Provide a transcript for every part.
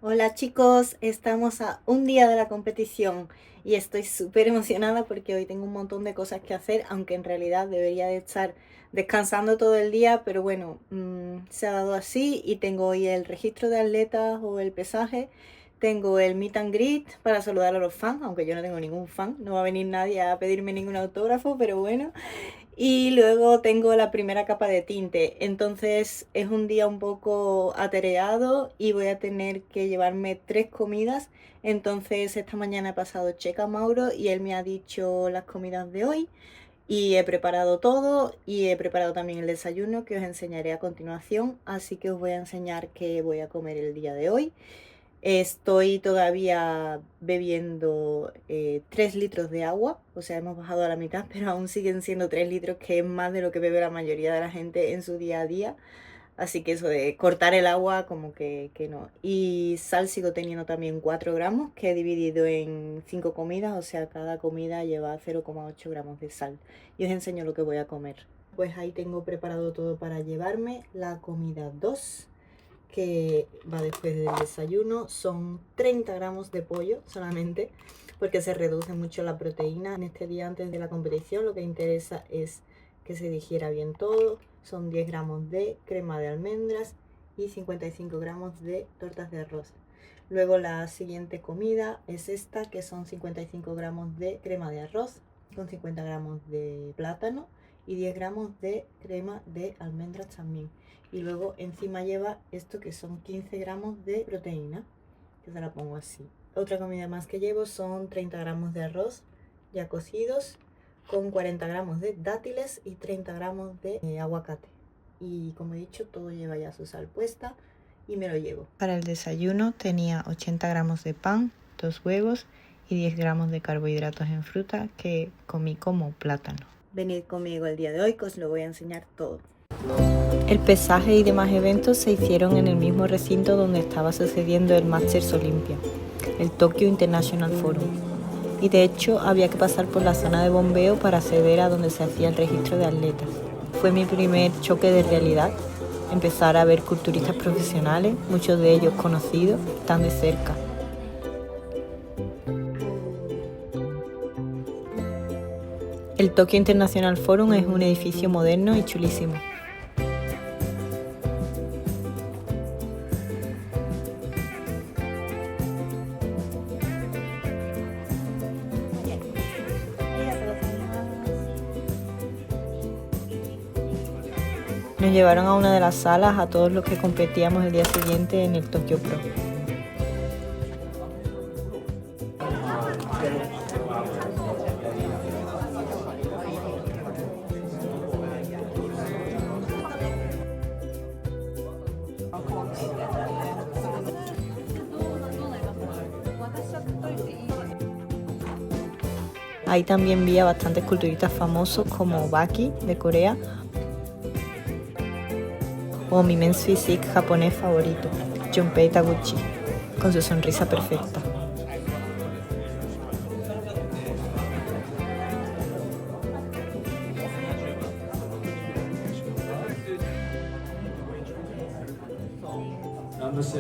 Hola chicos, estamos a un día de la competición y estoy súper emocionada porque hoy tengo un montón de cosas que hacer, aunque en realidad debería de estar descansando todo el día, pero bueno, se ha dado así y tengo hoy el registro de atletas o el pesaje, tengo el meet and greet para saludar a los fans, aunque yo no tengo ningún fan, no va a venir nadie a pedirme ningún autógrafo, pero bueno. Y luego tengo la primera capa de tinte, entonces es un día un poco atareado y voy a tener que llevarme 3 comidas. Entonces esta mañana he pasado checa a Mauro y él me ha dicho las comidas de hoy y he preparado todo y he preparado también el desayuno que os enseñaré a continuación, así que os voy a enseñar qué voy a comer el día de hoy. Estoy todavía bebiendo 3 litros de agua, o sea, hemos bajado a la mitad, pero aún siguen siendo 3 litros, que es más de lo que bebe la mayoría de la gente en su día a día. Así que eso de cortar el agua, como que no. Y sal sigo teniendo también 4 gramos, que he dividido en 5 comidas, o sea, cada comida lleva 0,8 gramos de sal. Y os enseño lo que voy a comer. Pues ahí tengo preparado todo para llevarme la comida 2, que va después del desayuno. Son 30 gramos de pollo solamente, porque se reduce mucho la proteína en este día antes de la competición. Lo que interesa es que se digiera bien todo. Son 10 gramos de crema de almendras y 55 gramos de tortas de arroz. Luego la siguiente comida es esta, que son 55 gramos de crema de arroz con 50 gramos de plátano y 10 gramos de crema de almendras también. Y luego encima lleva esto, que son 15 gramos de proteína, que se la pongo así. Otra comida más que llevo son 30 gramos de arroz ya cocidos, con 40 gramos de dátiles y 30 gramos de aguacate. Y como he dicho, todo lleva ya su sal puesta y me lo llevo. Para el desayuno tenía 80 gramos de pan, 2 huevos y 10 gramos de carbohidratos en fruta, que comí como plátano. Venid conmigo el día de hoy, que os lo voy a enseñar todo. El pesaje y demás eventos se hicieron en el mismo recinto donde estaba sucediendo el Masters Olympia, el Tokyo International Forum. Y de hecho había que pasar por la zona de bombeo para acceder a donde se hacía el registro de atletas. Fue mi primer choque de realidad, empezar a ver culturistas profesionales, muchos de ellos conocidos, tan de cerca. El Tokyo International Forum es un edificio moderno y chulísimo. Nos llevaron a una de las salas a todos los que competíamos el día siguiente en el Tokyo Pro. Ahí también vi a bastantes culturistas famosos como Baki de Corea o mi men's physique japonés favorito, Junpei Taguchi, con su sonrisa perfecta.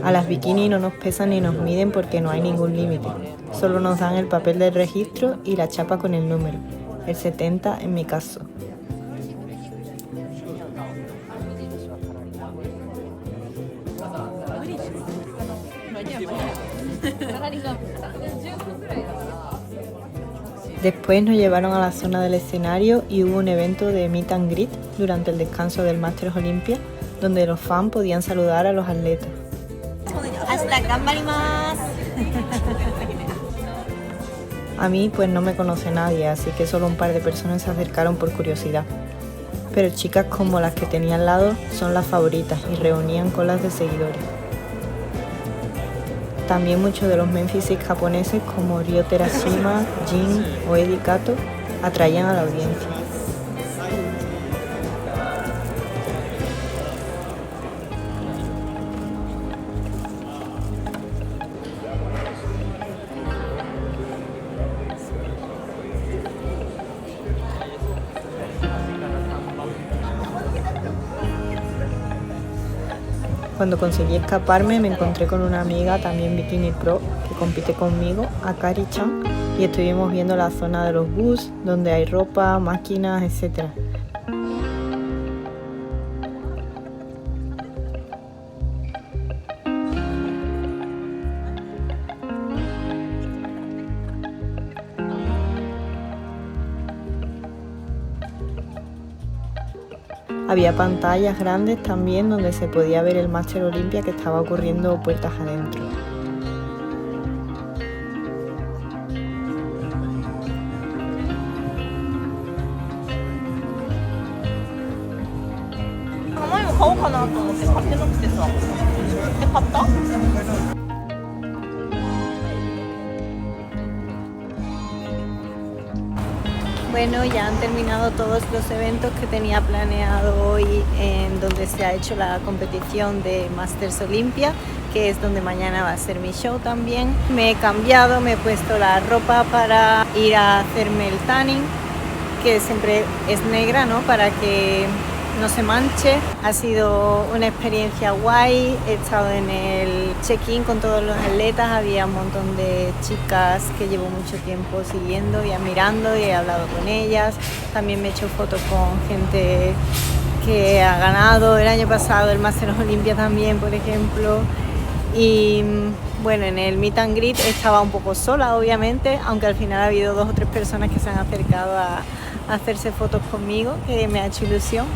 A las bikini no nos pesan ni nos miden porque no hay ningún límite. Solo nos dan el papel del registro y la chapa con el número, el 70 en mi caso. Después nos llevaron a la zona del escenario y hubo un evento de meet and greet durante el descanso del Masters Olympia, donde los fans podían saludar a los atletas. A mí pues no me conoce nadie, así que solo un par de personas se acercaron por curiosidad. Pero chicas como las que tenía al lado son las favoritas y reunían colas de seguidores. También muchos de los men physique japoneses como Ryo Terashima, Jin o Eddie Kato atraían a la audiencia. Cuando conseguí escaparme me encontré con una amiga, también Bikini Pro, que compite conmigo, Akari-chan, y estuvimos viendo la zona de los bus, donde hay ropa, máquinas, etc. Había pantallas grandes también donde se podía ver el Master Olympia que estaba ocurriendo puertas adentro. Bueno, ya han terminado todos los eventos que tenía planeado hoy en donde se ha hecho la competición de Masters Olympia, que es donde mañana va a ser mi show también. Me he cambiado, me he puesto la ropa para ir a hacerme el tanning, que siempre es negra, ¿no? Para que no se manche. Ha sido una experiencia guay. He estado en el check-in con todos los atletas, había un montón de chicas que llevo mucho tiempo siguiendo y admirando, y he hablado con ellas. También me he hecho fotos con gente que ha ganado el año pasado el Masters Olympia también, por ejemplo. Y bueno, en el meet and greet estaba un poco sola, obviamente, aunque al final ha habido 2 o 3 personas que se han acercado a hacerse fotos conmigo, que me ha hecho ilusión.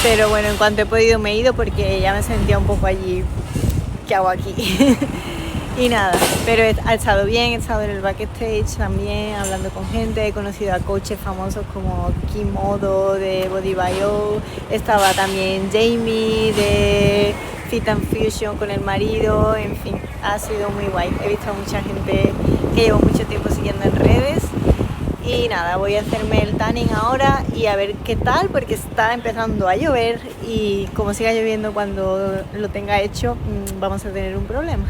Pero bueno, en cuanto he podido me he ido porque ya me sentía un poco allí, ¿qué hago aquí? Y nada, pero ha estado bien, he estado en el backstage también hablando con gente, he conocido a coaches famosos como Kim Odo de Body Bio, estaba también Jamie de Fit and Fusion con el marido, en fin, ha sido muy guay. He visto a mucha gente que llevo mucho tiempo siguiendo en redes. Y nada, voy a hacerme el tanning ahora y a ver qué tal, porque está empezando a llover y como siga lloviendo cuando lo tenga hecho, vamos a tener un problema.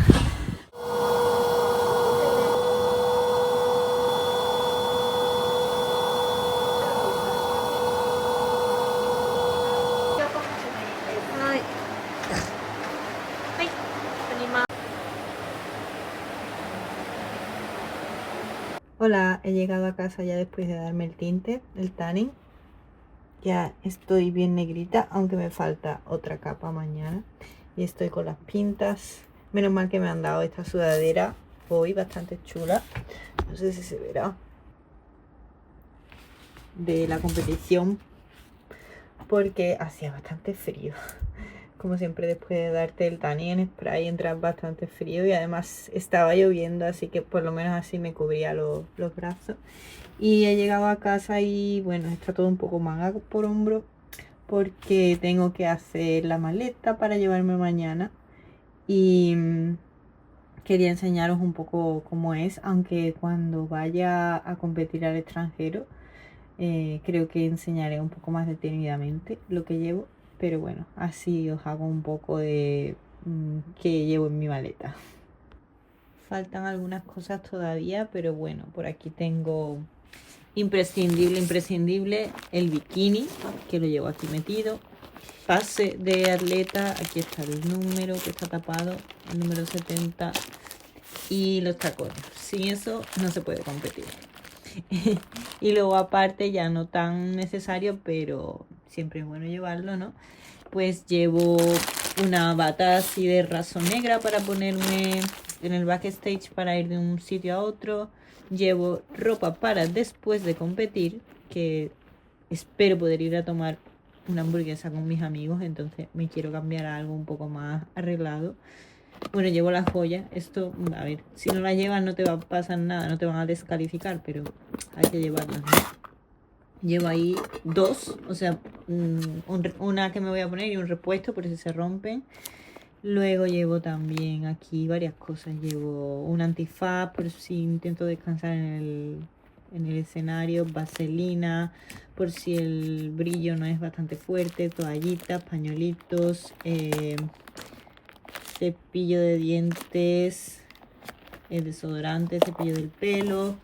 Hola, he llegado a casa ya después de darme el tinte, el tanning. Ya estoy bien negrita, aunque me falta otra capa mañana. Y estoy con las pintas. Menos mal que me han dado esta sudadera hoy, bastante chula. No sé si se verá. De la competición, porque hacía bastante frío. Como siempre, después de darte el tanning en spray entras bastante frío, y además estaba lloviendo, así que por lo menos así me cubría los brazos. Y he llegado a casa y bueno, está todo un poco manga por hombro, porque tengo que hacer la maleta para llevarme mañana. Y quería enseñaros un poco cómo es, aunque cuando vaya a competir al extranjero creo que enseñaré un poco más detenidamente lo que llevo, pero bueno, así os hago un poco de qué llevo en mi maleta. Faltan algunas cosas todavía, pero bueno, por aquí tengo imprescindible, el bikini, que lo llevo aquí metido. Pase de atleta, aquí está el número que está tapado, el número 70, y los tacones. Sin eso no se puede competir. Y luego aparte, ya no tan necesario, pero siempre es bueno llevarlo, ¿no? Pues llevo una bata así de raso negra para ponerme en el backstage para ir de un sitio a otro. Llevo ropa para después de competir, que espero poder ir a tomar una hamburguesa con mis amigos, entonces me quiero cambiar a algo un poco más arreglado. Bueno, llevo las joyas. Esto, a ver, si no las llevas no te va a pasar nada, no te van a descalificar, pero hay que llevarlas, ¿no? Llevo ahí 2, o sea, una que me voy a poner y un repuesto por si se rompen. Luego llevo también aquí varias cosas. Llevo un antifaz por si intento descansar en el escenario, vaselina por si el brillo no es bastante fuerte, toallitas, pañuelitos, cepillo de dientes, el desodorante, cepillo del pelo.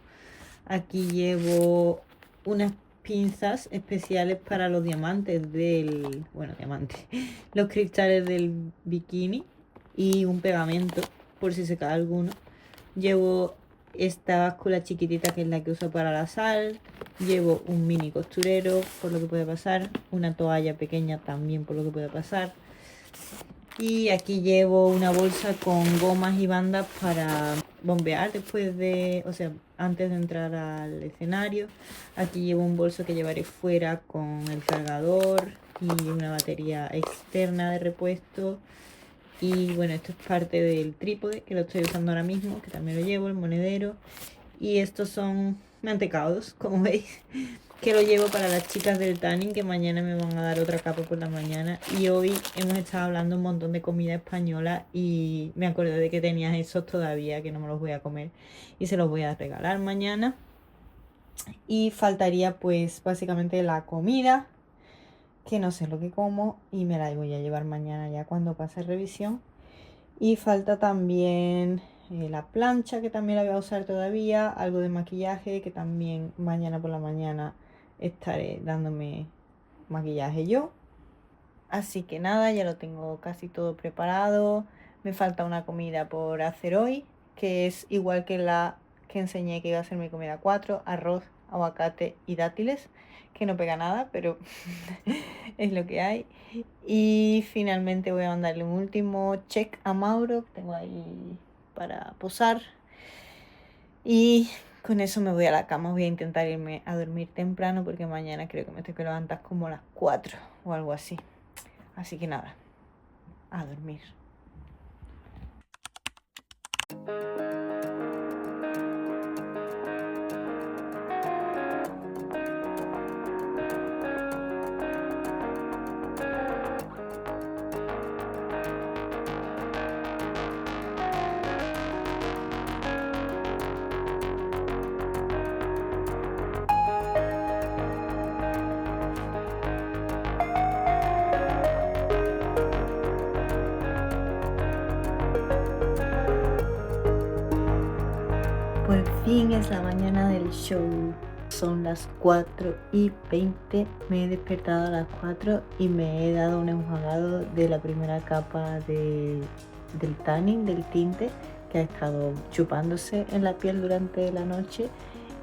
Aquí llevo unas pinzas especiales para los diamantes los cristales del bikini, y un pegamento por si se cae alguno. Llevo esta báscula chiquitita que es la que uso para la sal. Llevo un mini costurero por lo que puede pasar. Una toalla pequeña también por lo que puede pasar. Y aquí llevo una bolsa con gomas y bandas para bombear después de, o sea, antes de entrar al escenario. Aquí llevo un bolso que llevaré fuera con el cargador y una batería externa de repuesto. Y bueno, esto es parte del trípode que lo estoy usando ahora mismo, que también lo llevo, el monedero. Y estos son mantecados, como veis, que lo llevo para las chicas del tanning, que mañana me van a dar otra capa por la mañana. Y hoy hemos estado hablando un montón de comida española y me acordé de que tenías esos todavía, que no me los voy a comer y se los voy a regalar mañana. Y faltaría pues básicamente la comida, que no sé lo que como y me la voy a llevar mañana ya cuando pase revisión. Y falta también la plancha, que también la voy a usar todavía, algo de maquillaje, que también mañana por la mañana estaré dándome maquillaje yo. Así que nada, ya lo tengo casi todo preparado. Me falta una comida por hacer hoy, que es igual que la que enseñé que iba a ser mi comida 4, arroz, aguacate y dátiles, que no pega nada, pero es lo que hay. Y finalmente voy a mandarle un último check a Mauro, que tengo ahí para posar. Y con eso me voy a la cama. Voy a intentar irme a dormir temprano porque mañana creo que me tengo que levantar como a las 4 o algo así. Así que nada, a dormir. Por fin es la mañana del show. Son las 4:20. Me he despertado a las 4 y me he dado un enjuagado de la primera capa del tanning, del tinte, que ha estado chupándose en la piel durante la noche.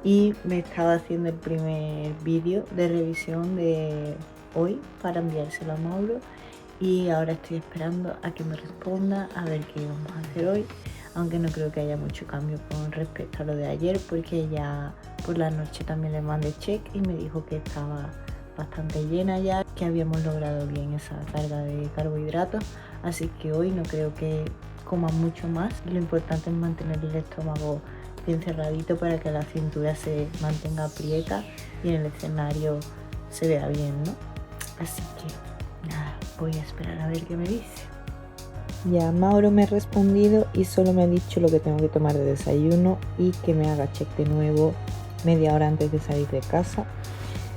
Y me estaba haciendo el primer vídeo de revisión de hoy para enviárselo a Mauro. Y ahora estoy esperando a que me responda a ver qué vamos a hacer hoy, aunque no creo que haya mucho cambio con respecto a lo de ayer, porque ya por la noche también le mandé check y me dijo que estaba bastante llena ya, que habíamos logrado bien esa carga de carbohidratos, así que hoy no creo que coma mucho más. Lo importante es mantener el estómago bien cerradito para que la cintura se mantenga aprieta y en el escenario se vea bien, ¿no? Así que nada, voy a esperar a ver qué me dice. Ya Mauro me ha respondido y solo me ha dicho lo que tengo que tomar de desayuno y que me haga check de nuevo media hora antes de salir de casa,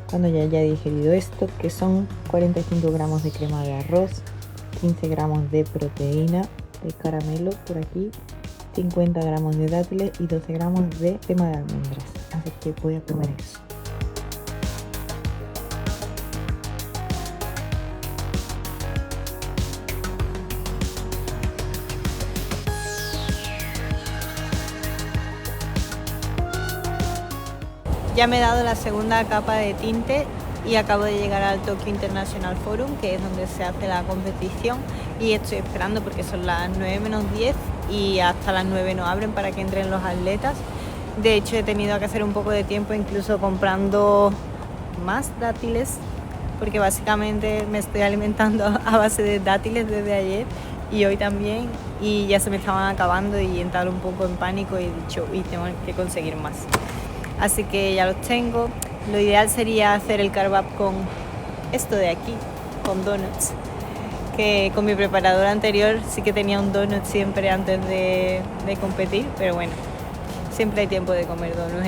cuando ya haya digerido esto, que son 45 gramos de crema de arroz, 15 gramos de proteína de caramelo por aquí, 50 gramos de dátiles y 12 gramos de crema de almendras. Así que voy a comer eso. Ya me he dado la segunda capa de tinte y acabo de llegar al Tokyo International Forum, que es donde se hace la competición, y estoy esperando porque son las 9 menos 10 y hasta las 9 no abren para que entren los atletas. De hecho he tenido que hacer un poco de tiempo incluso comprando más dátiles, porque básicamente me estoy alimentando a base de dátiles desde ayer y hoy también, y ya se me estaban acabando y he entrado un poco en pánico y he dicho, y tengo que conseguir más. Así que ya los tengo. Lo ideal sería hacer el carb up con esto de aquí, con donuts, que con mi preparador anterior sí que tenía un donut siempre antes de competir, pero bueno, siempre hay tiempo de comer donuts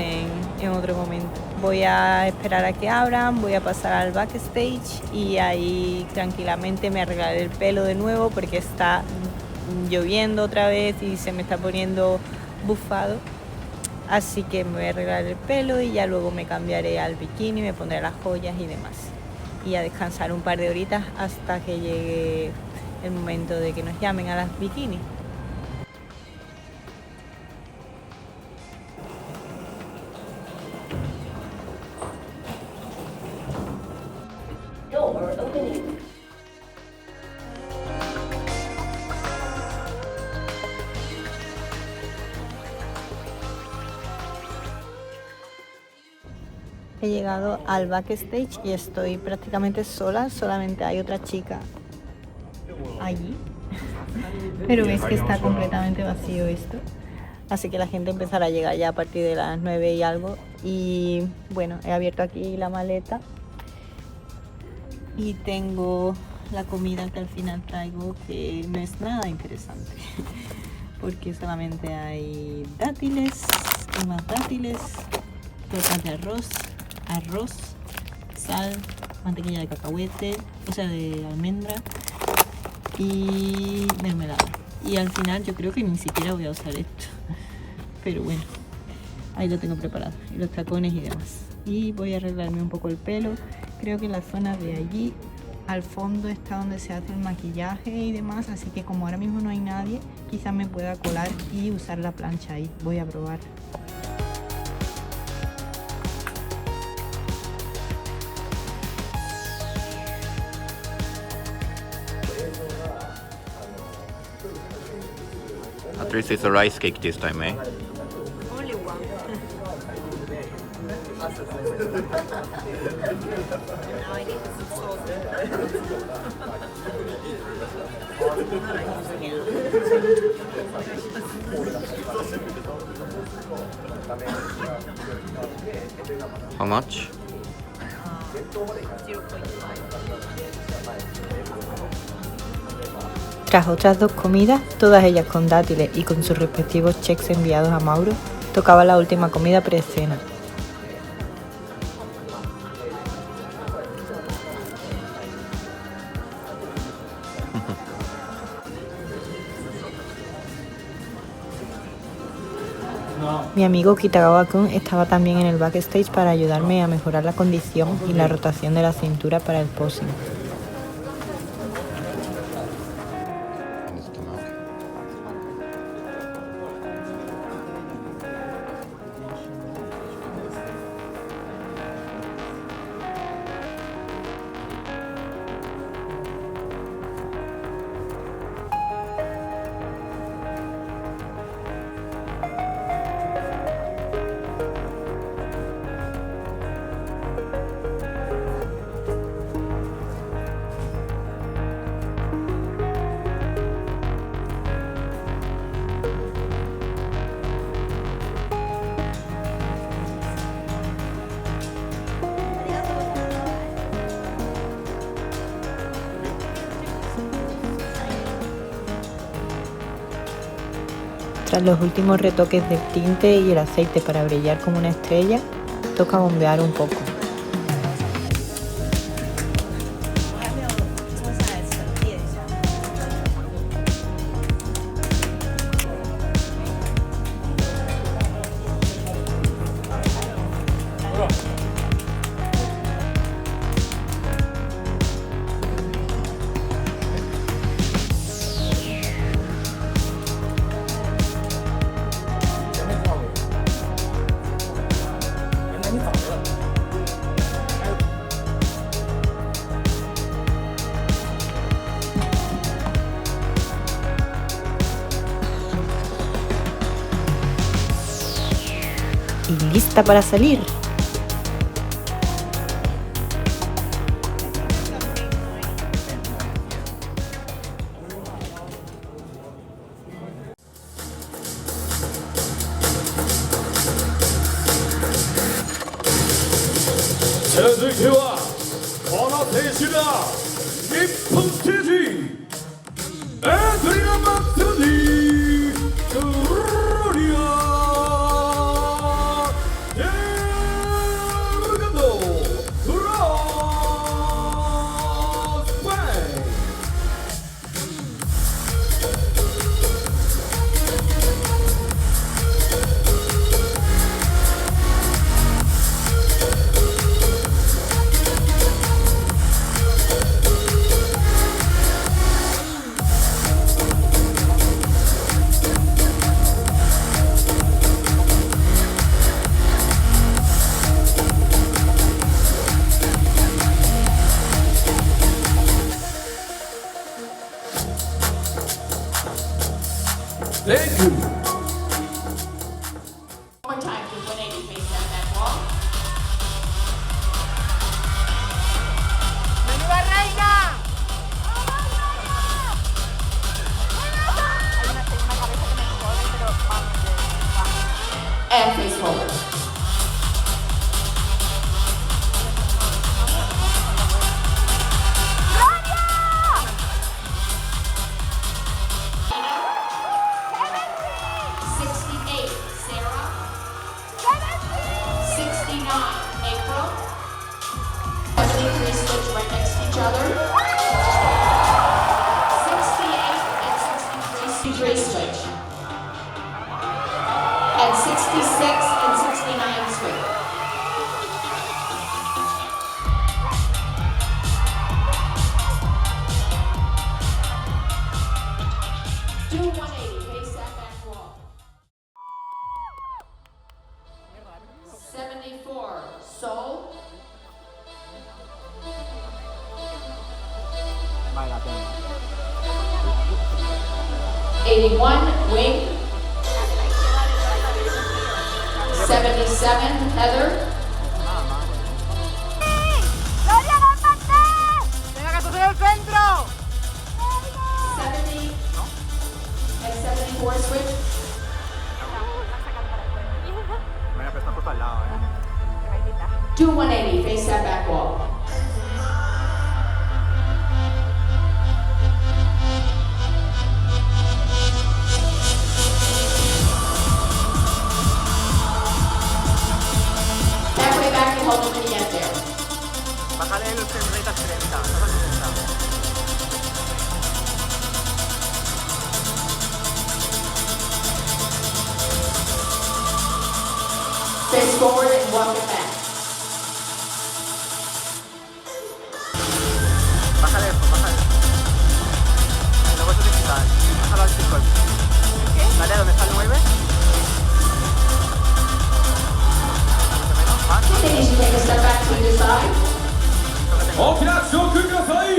en otro momento. Voy a esperar a que abran, voy a pasar al backstage y ahí tranquilamente me arreglaré el pelo de nuevo porque está lloviendo otra vez y se me está poniendo bufado. Así que me voy a arreglar el pelo y ya luego me cambiaré al bikini, me pondré las joyas y demás. Y a descansar un par de horitas hasta que llegue el momento de que nos llamen a las bikinis. He llegado al backstage y estoy prácticamente sola, solamente hay otra chica allí, pero ves que está completamente vacío esto, así que la gente empezará a llegar ya a partir de las 9 y algo. Y bueno, he abierto aquí la maleta y tengo la comida que al final traigo, que no es nada interesante porque solamente hay dátiles y más dátiles, tortas de arroz, sal, mantequilla de cacahuete, o sea de almendra y mermelada. Y al final yo creo que ni siquiera voy a usar esto, pero bueno, ahí lo tengo preparado, y los tacones y demás. Y voy a arreglarme un poco el pelo, creo que en la zona de allí al fondo está donde se hace el maquillaje y demás, así que como ahora mismo no hay nadie, quizás me pueda colar y usar la plancha ahí. Voy a probar. At least it's a rice cake this time, eh? Only one. Now I need some sauce. How much? 0.5. Tras otras dos comidas, todas ellas con dátiles y con sus respectivos cheques enviados a Mauro, tocaba la última comida pre-cena. Mi amigo Kitagawa-kun estaba también en el backstage para ayudarme a mejorar la condición y la rotación de la cintura para el posing. Tras los últimos retoques del tinte y el aceite para brillar como una estrella, toca bombear un poco. Y lista para salir. Thank you. One more time to 180 face down that wall. ¡Menuda reina! Hay una cabeza que me jode, pero vamos. And face forward. Switch. And 66 and 69 switch. Do 180, face that back wall. 74, Sol. Vale la pena. 81, Wing. 77, Heather. ¡Gloria, levántate! ¡Venga, que estoy en el centro! 70 and 74 switch. Venga, pero está justo al lado, Do 180, face that back wall. Hold them when you get there. Bájale el frame rate a 30, no a 60. Face forward and walk it back. Bájale esto, bájale. Luego eso te quita. Bájalo al 5. ¿Qué? Dale a donde está el 9. Finish, you take a step back to your side. 大きな拍手を送ってください。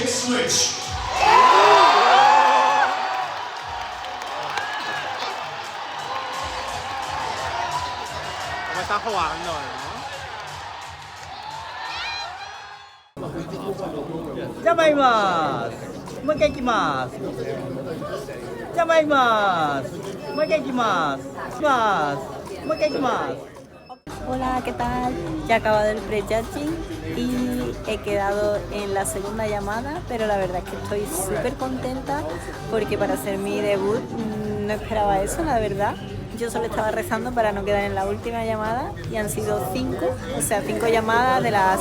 Switch. ¿Cómo están jugando, no? じゃあ参ります。もう一回行きます。じゃあ参ります。もう一回行きます。します。もう一回行きます。 Hola, ¿qué tal? Ya he acabado el pre-judging y he quedado en la segunda llamada, pero la verdad es que estoy súper contenta porque para hacer mi debut no esperaba eso, la verdad. Yo solo estaba rezando para no quedar en la última llamada y han sido 5, o sea, 5 llamadas, de las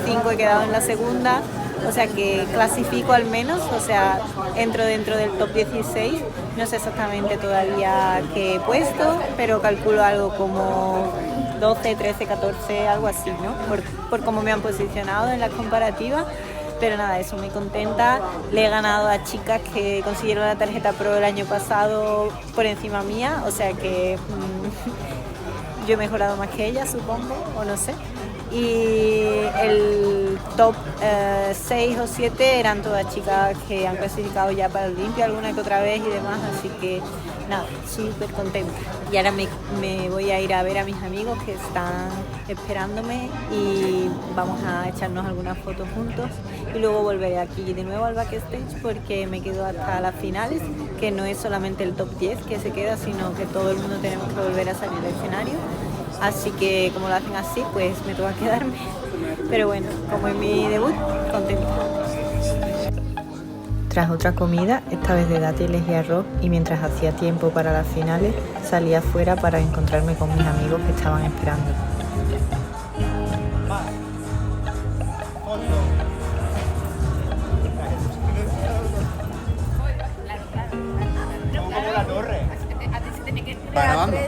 5 he quedado en la segunda, o sea que clasifico al menos, o sea, entro dentro del top 16, no sé exactamente todavía qué he puesto, pero calculo algo como 12, 13, 14, algo así, ¿no? Por cómo me han posicionado en las comparativas. Pero nada, eso, muy contenta. Le he ganado a chicas que consiguieron la tarjeta Pro el año pasado por encima mía, o sea que yo he mejorado más que ellas, supongo, o no sé. Y el top 6 o 7 eran todas chicas que han clasificado ya para Olimpia alguna que otra vez y demás, así que nada, súper contenta. Y ahora me voy a ir a ver a mis amigos que están esperándome y vamos a echarnos algunas fotos juntos y luego volveré aquí de nuevo al backstage porque me quedo hasta las finales, que no es solamente el top 10 que se queda, sino que todo el mundo tenemos que volver a salir del escenario. Así que como lo hacen así, pues me toca quedarme. Pero bueno, como es mi debut, contenta. Tras otra comida, esta vez de dátiles y arroz, y mientras hacía tiempo para las finales, salí afuera para encontrarme con mis amigos que estaban esperando.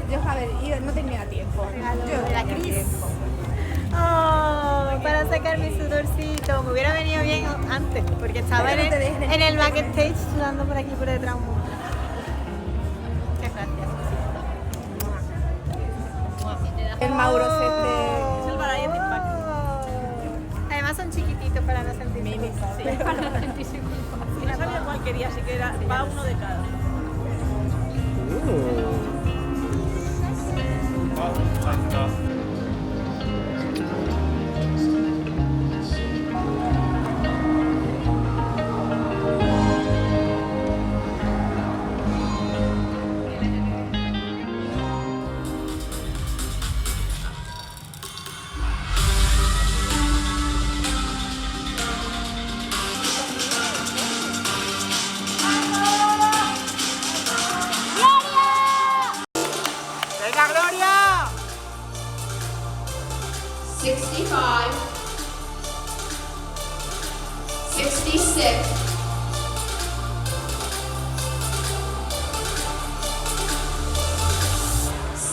Yo, a ver, yo no tenía tiempo. Yo La Cris. Oh, para sacar mi sudorcito. Me hubiera venido bien antes, porque estaba en el backstage sudando por aquí por detrás un montón. Qué gracias. El Mauro se Es el Variety Pack. Además son chiquititos para no sentir mini. Sí, para no sentirse culpable. No sabía cuál quería, así que va uno de cada. ¡Venga, Gloria! 65, 66,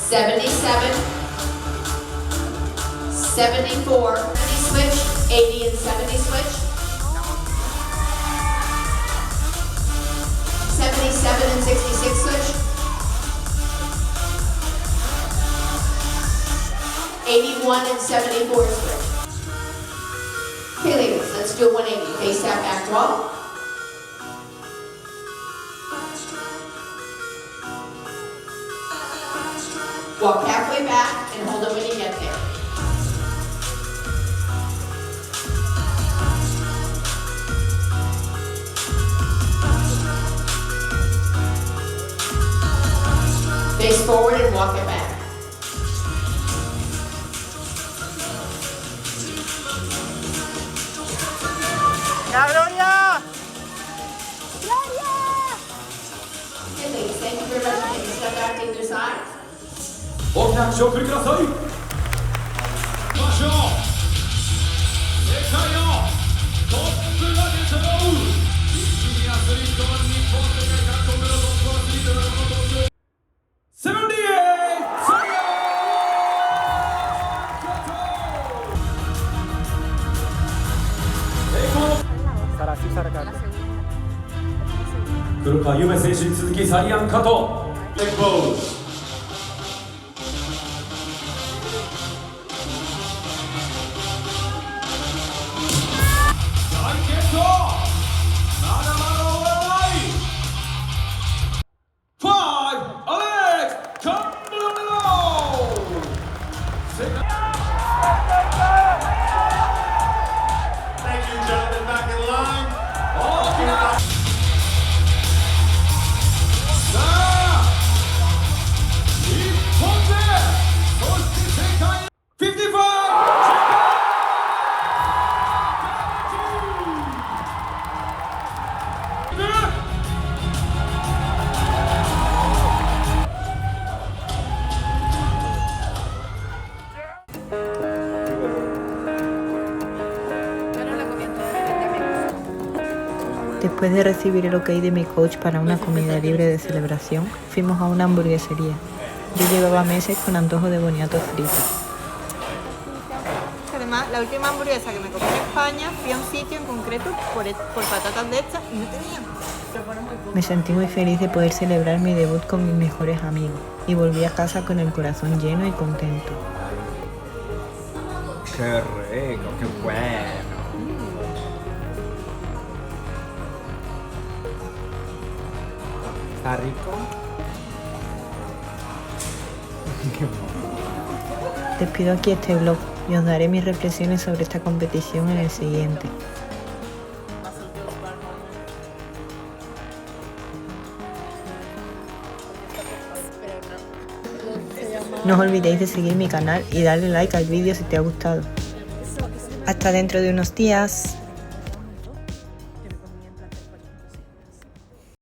77, 74, 70 switch, 80 and 70 switch, 77 and 66 switch, 81 and 74 switch. Okay, ladies, let's do a 180. Face that back wall. Walk halfway back and hold it when you get there. Face forward and walk it back. ¡La Gloria! Okay, ladies, thank you very much for taking a step back to either side. 大きな拍手をお送りください。行きましょう。世界のトップが出揃う。ディズニーアスリートは日本世界各国のトップアスリートがこの東京。78! サラシサラカ黒川夢選手に続きサリアン・カト。レッグポーズ。大健闘。まだまだ終わらない。5 Alex Cambrero。Thank you, gentlemen, back in line. 大きな。さあ、日本で、そして世界。55。Después de recibir el ok de mi coach para una comida libre de celebración, fuimos a una hamburguesería. Yo llevaba meses con antojo de boniatos fritos. Además, la última hamburguesa que me comí en España, fui a un sitio en concreto por patatas de estas y no tenían. Me sentí muy feliz de poder celebrar mi debut con mis mejores amigos y volví a casa con el corazón lleno y contento. ¡Qué rico! ¡Qué bueno! ¿Está rico? Despido aquí este vlog y os daré mis reflexiones sobre esta competición en el siguiente. No os olvidéis de seguir mi canal y darle like al vídeo si te ha gustado. Hasta dentro de unos días.